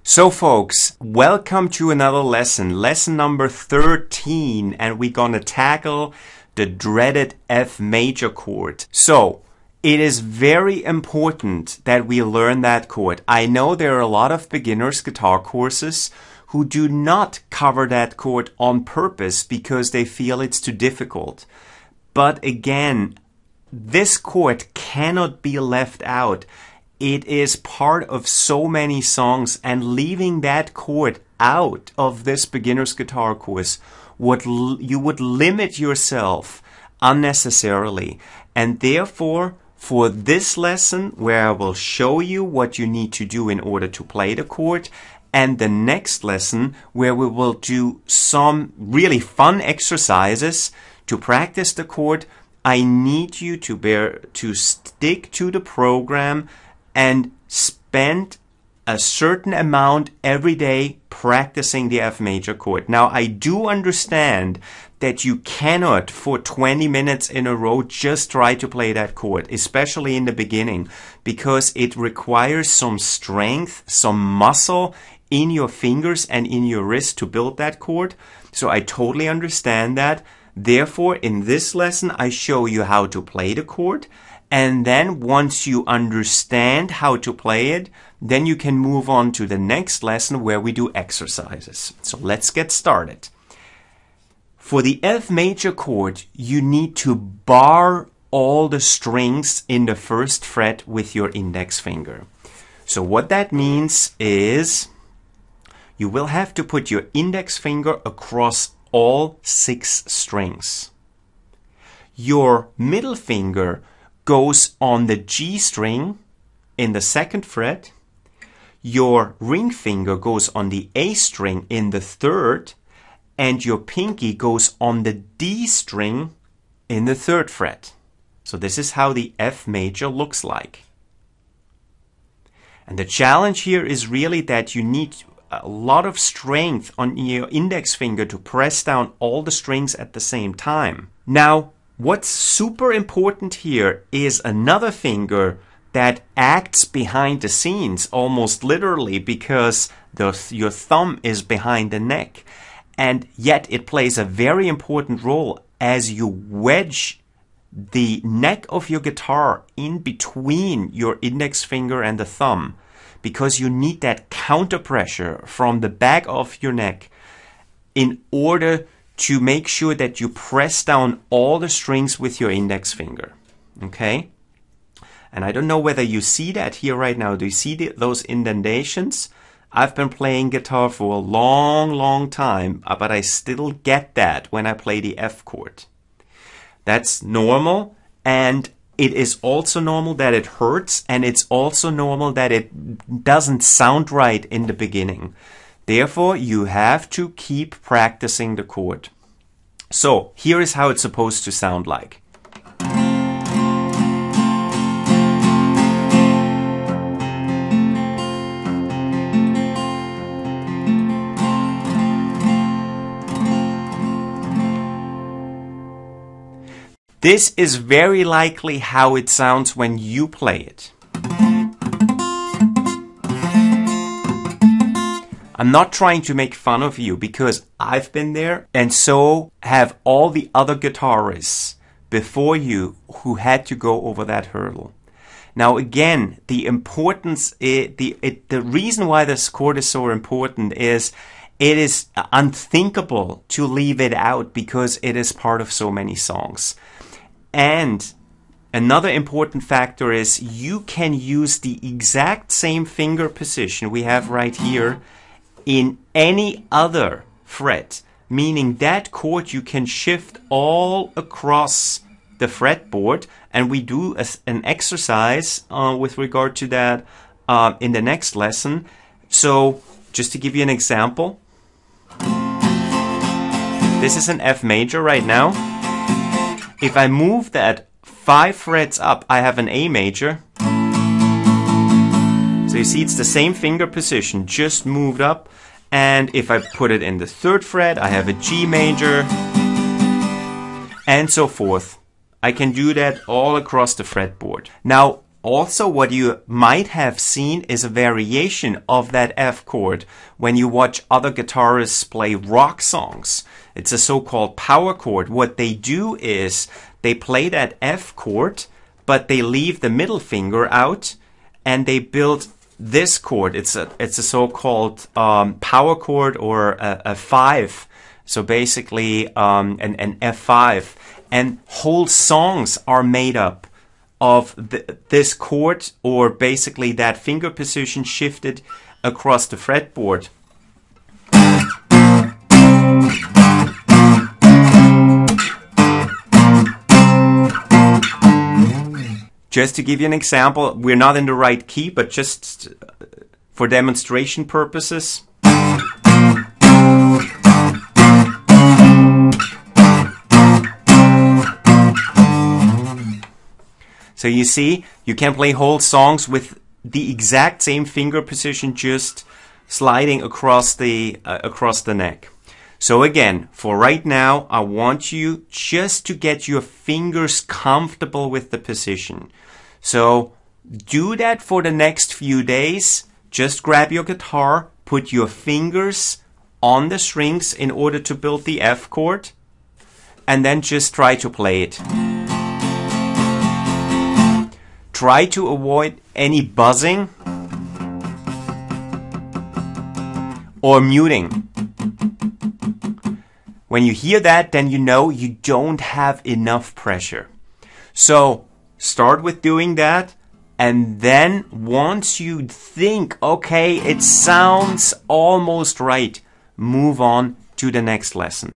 So folks, welcome to another lesson number 13, and we're gonna tackle the dreaded F major chord. So, it is very important that we learn that chord. I know there are a lot of beginners guitar courses who do not cover that chord on purpose because they feel it's too difficult. But again, this chord cannot be left out. It is part of so many songs, and leaving that chord out of this beginner's guitar course you would limit yourself unnecessarily. And therefore, for this lesson, where I will show you what you need to do in order to play the chord, and the next lesson where we will do some really fun exercises to practice the chord, I need you to stick to the program and spend a certain amount every day practicing the F major chord. Now, I do understand that you cannot for 20 minutes in a row just try to play that chord, especially in the beginning, because it requires some strength, some muscle in your fingers and in your wrist to build that chord. So I totally understand that. Therefore, in this lesson, I show you how to play the chord. And then once you understand how to play it, then you can move on to the next lesson where we do exercises. So let's get started. For the F major chord, you need to bar all the strings in the first fret with your index finger. So what that means is you will have to put your index finger across all 6 strings. Your middle finger goes on the G string in the 2nd fret. Your ring finger goes on the A string in the 3rd, and your pinky goes on the D string in the 3rd fret. So this is how the F major looks like. And the challenge here is really that you need a lot of strength on your index finger to press down all the strings at the same time. Now, what's super important here is another finger that acts behind the scenes, almost literally, because your thumb is behind the neck. And yet it plays a very important role as you wedge the neck of your guitar in between your index finger and the thumb, because you need that counter pressure from the back of your neck in order to make sure that you press down all the strings with your index finger. Okay? And I don't know whether you see that here right now. Do you see those indentations? I've been playing guitar for a long time, but I still get that when I play the F chord. That's normal, and it is also normal that it hurts, and it's also normal that it doesn't sound right in the beginning. Therefore, you have to keep practicing the chord. So, here is how it's supposed to sound like. This is very likely how it sounds when you play it. I'm not trying to make fun of you, because I've been there, and so have all the other guitarists before you who had to go over that hurdle. Now again, the importance, the reason why this chord is so important is it is unthinkable to leave it out because it is part of so many songs. And another important factor is you can use the exact same finger position we have right here in any other fret, meaning that chord you can shift all across the fretboard, and we do an exercise with regard to that in the next lesson. So just to give you an example, this is an F major right now. If I move that 5 frets up, I have an A major. So you see it's the same finger position, just moved up. And if I put it in the 3rd fret, I have a G major, and so forth. I can do that all across the fretboard. Now, Also, what you might have seen is a variation of that F chord when you watch other guitarists play rock songs. It's a so-called power chord. What they do is they play that F chord, but they leave the middle finger out, and they build this chord. It's a so-called power chord, or a 5. So basically an F5. And whole songs are made up of this chord, or basically that finger position shifted across the fretboard. Just to give you an example, we're not in the right key, but just for demonstration purposes. So you see, you can play whole songs with the exact same finger position, just sliding across the neck. So again, for right now, I want you just to get your fingers comfortable with the position. So do that for the next few days. Just grab your guitar, put your fingers on the strings in order to build the F chord, and then just try to play it. Try to avoid any buzzing or muting. When you hear that, then you know you don't have enough pressure. So start with doing that, and then once you think, okay, it sounds almost right, move on to the next lesson.